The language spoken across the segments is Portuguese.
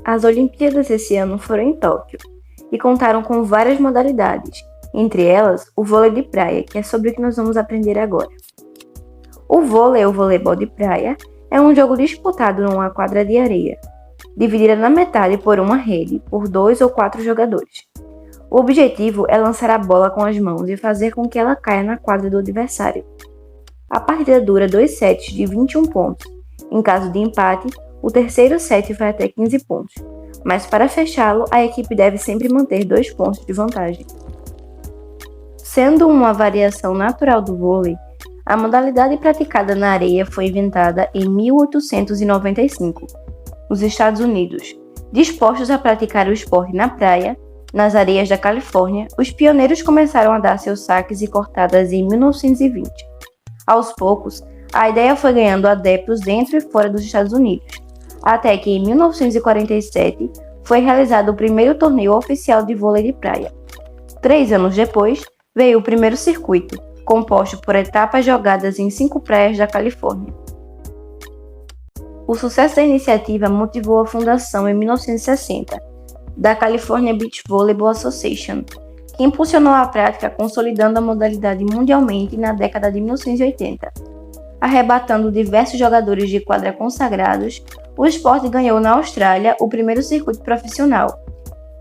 As Olimpíadas esse ano foram em Tóquio e contaram com várias modalidades, entre elas o vôlei de praia, que é sobre o que nós vamos aprender agora. O vôlei ou voleibol de praia é um jogo disputado numa quadra de areia, dividida na metade por uma rede por 2 ou 4 jogadores. O objetivo é lançar a bola com as mãos e fazer com que ela caia na quadra do adversário. A partida dura 2 sets de 21 pontos. Em caso de empate, o terceiro set vai até 15 pontos, mas para fechá-lo, a equipe deve sempre manter 2 pontos de vantagem. Sendo uma variação natural do vôlei, a modalidade praticada na areia foi inventada em 1895, nos Estados Unidos. Dispostos a praticar o esporte na praia, nas areias da Califórnia, os pioneiros começaram a dar seus saques e cortadas em 1920. Aos poucos, a ideia foi ganhando adeptos dentro e fora dos Estados Unidos, até que em 1947 foi realizado o primeiro torneio oficial de vôlei de praia. 3 anos depois, veio o primeiro circuito, composto por etapas jogadas em 5 praias da Califórnia. O sucesso da iniciativa motivou a fundação em 1960 da California Beach Volleyball Association, que impulsionou a prática consolidando a modalidade mundialmente na década de 1980. Arrebatando diversos jogadores de quadra consagrados, o esporte ganhou na Austrália o primeiro circuito profissional.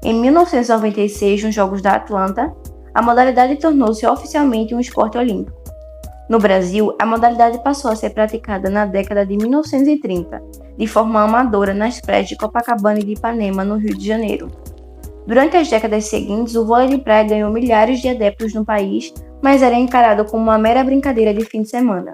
Em 1996, nos Jogos da Atlanta, a modalidade tornou-se oficialmente um esporte olímpico. No Brasil, a modalidade passou a ser praticada na década de 1930, de forma amadora nas praias de Copacabana e de Ipanema, no Rio de Janeiro. Durante as décadas seguintes, o vôlei de praia ganhou milhares de adeptos no país, mas era encarado como uma mera brincadeira de fim de semana.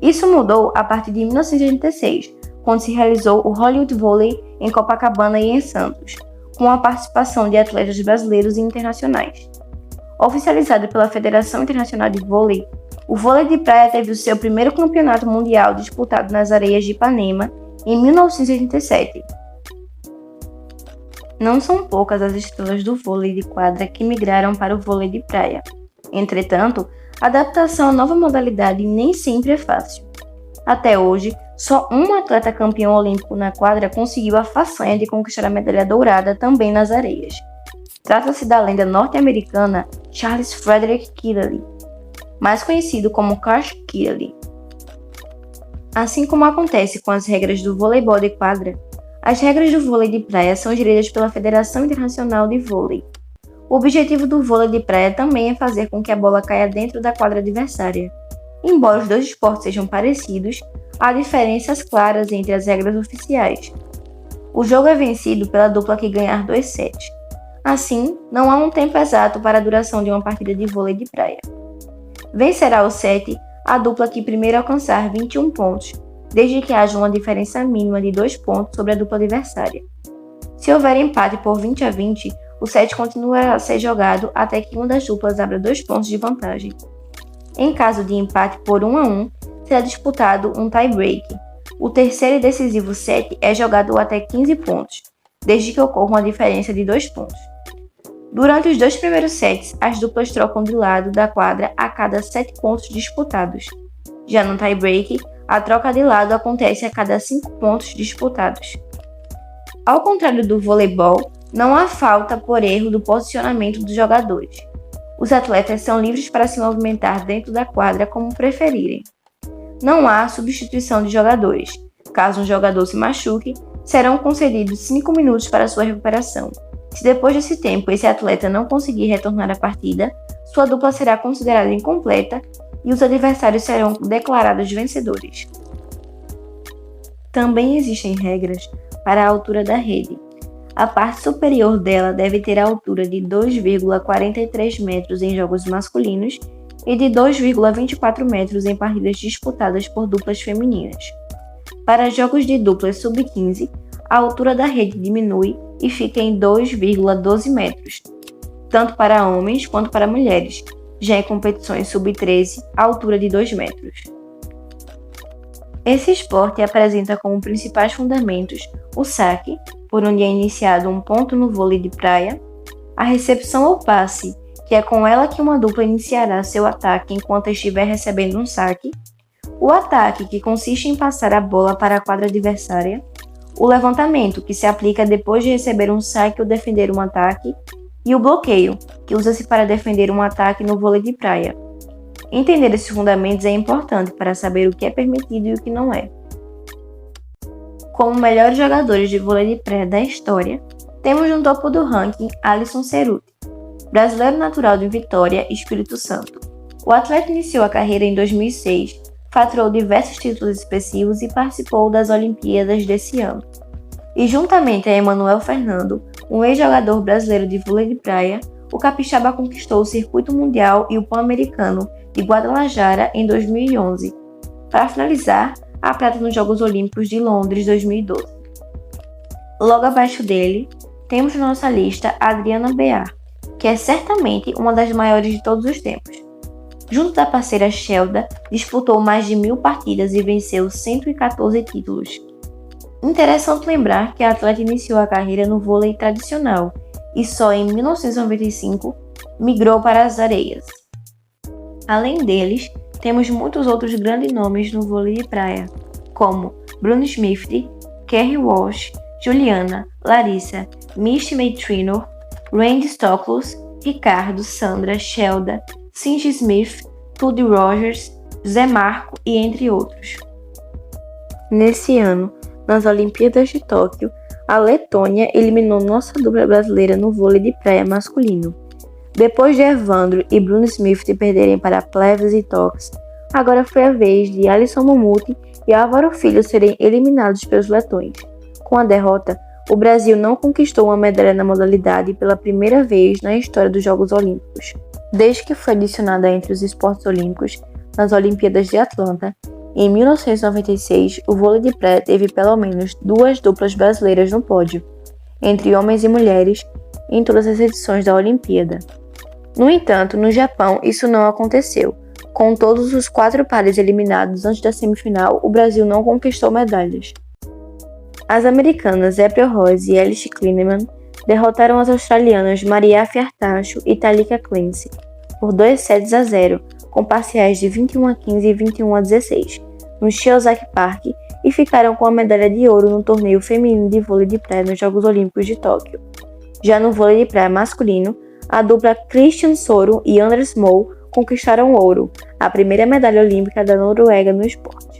Isso mudou a partir de 1986, quando se realizou o Hollywood Volley em Copacabana e em Santos, com a participação de atletas brasileiros e internacionais. Oficializado pela Federação Internacional de Vôlei, o vôlei de praia teve o seu primeiro campeonato mundial disputado nas areias de Ipanema em 1987. Não são poucas as estrelas do vôlei de quadra que migraram para o vôlei de praia. Entretanto, a adaptação à nova modalidade nem sempre é fácil. Até hoje, só um atleta campeão olímpico na quadra conseguiu a façanha de conquistar a medalha dourada também nas areias. Trata-se da lenda norte-americana Charles Frederick Kidley, mais conhecido como Cash Kidley. Assim como acontece com as regras do voleibol de quadra, as regras do vôlei de praia são geridas pela Federação Internacional de Vôlei. O objetivo do vôlei de praia também é fazer com que a bola caia dentro da quadra adversária. Embora os dois esportes sejam parecidos, há diferenças claras entre as regras oficiais. O jogo é vencido pela dupla que ganhar 2 sets. Assim, não há um tempo exato para a duração de uma partida de vôlei de praia. Vencerá o set a dupla que primeiro alcançar 21 pontos, desde que haja uma diferença mínima de 2 pontos sobre a dupla adversária. Se houver empate por 20-20, o set continuará a ser jogado até que uma das duplas abra 2 pontos de vantagem. Em caso de empate por 1-1, será disputado um tie-break. O terceiro e decisivo set é jogado até 15 pontos, desde que ocorra uma diferença de 2 pontos. Durante os 2 primeiros sets, as duplas trocam de lado da quadra a cada 7 pontos disputados. Já no tie-break, a troca de lado acontece a cada 5 pontos disputados. Ao contrário do voleibol, não há falta por erro do posicionamento dos jogadores. Os atletas são livres para se movimentar dentro da quadra como preferirem. Não há substituição de jogadores. Caso um jogador se machuque, serão concedidos 5 minutos para sua recuperação. Se depois desse tempo esse atleta não conseguir retornar à partida, sua dupla será considerada incompleta e os adversários serão declarados vencedores. Também existem regras para a altura da rede. A parte superior dela deve ter a altura de 2,43 metros em jogos masculinos e de 2,24 metros em partidas disputadas por duplas femininas. Para jogos de duplas sub-15, a altura da rede diminui e fica em 2,12 metros, tanto para homens quanto para mulheres. Já em competições sub-13, a altura de 2 metros. Esse esporte apresenta como principais fundamentos o saque, por onde é iniciado um ponto no vôlei de praia, a recepção ou passe, que é com ela que uma dupla iniciará seu ataque enquanto estiver recebendo um saque, o ataque, que consiste em passar a bola para a quadra adversária, o levantamento, que se aplica depois de receber um saque ou defender um ataque, e o bloqueio, que usa-se para defender um ataque no vôlei de praia. Entender esses fundamentos é importante para saber o que é permitido e o que não é. Como melhores jogadores de vôlei de praia da história, temos no topo do ranking Alisson Cerutti, brasileiro natural de Vitória, Espírito Santo. O atleta iniciou a carreira em 2006, faturou diversos títulos expressivos e participou das Olimpíadas desse ano. E juntamente a Emanuel Fernando, um ex-jogador brasileiro de vôlei de praia, o capixaba conquistou o circuito mundial e o pan-americano de Guadalajara em 2011, para finalizar a prata nos Jogos Olímpicos de Londres 2012. Logo abaixo dele, temos na nossa lista a Adriana Bear, que é certamente uma das maiores de todos os tempos. Junto da parceira Shelda, disputou mais de 1000 partidas e venceu 114 títulos. Interessante lembrar que a atleta iniciou a carreira no vôlei tradicional e só em 1995 migrou para as areias. Além deles, temos muitos outros grandes nomes no vôlei de praia, como Bruno Smith, Kerry Walsh, Juliana, Larissa, Misty Meitrino, Randy Stoklos, Ricardo, Sandra, Shelda, Cindy Smith, Tudy Rogers, Zé Marco e entre outros. Nesse ano, nas Olimpíadas de Tóquio, a Letônia eliminou nossa dupla brasileira no vôlei de praia masculino. Depois de Evandro e Bruno Smith perderem para Pleves e Tox, agora foi a vez de Alisson Mumuti e Álvaro Filho serem eliminados pelos letões. Com a derrota, o Brasil não conquistou uma medalha na modalidade pela primeira vez na história dos Jogos Olímpicos. Desde que foi adicionada entre os esportes olímpicos nas Olimpíadas de Atlanta, em 1996, o vôlei de praia teve pelo menos 2 duplas brasileiras no pódio, entre homens e mulheres, em todas as edições da Olimpíada. No entanto, no Japão, isso não aconteceu. Com todos os 4 pares eliminados antes da semifinal, o Brasil não conquistou medalhas. As americanas April Rose e Alice Klineman derrotaram as australianas Maria Fiartacho e Thalika Clancy por 2-0, com parciais de 21-15 e 21-16, no Shiozaki Park, e ficaram com a medalha de ouro no torneio feminino de vôlei de praia nos Jogos Olímpicos de Tóquio. Já no vôlei de praia masculino, a dupla Christian Soro e Anders Moe conquistaram ouro, a primeira medalha olímpica da Noruega no esporte.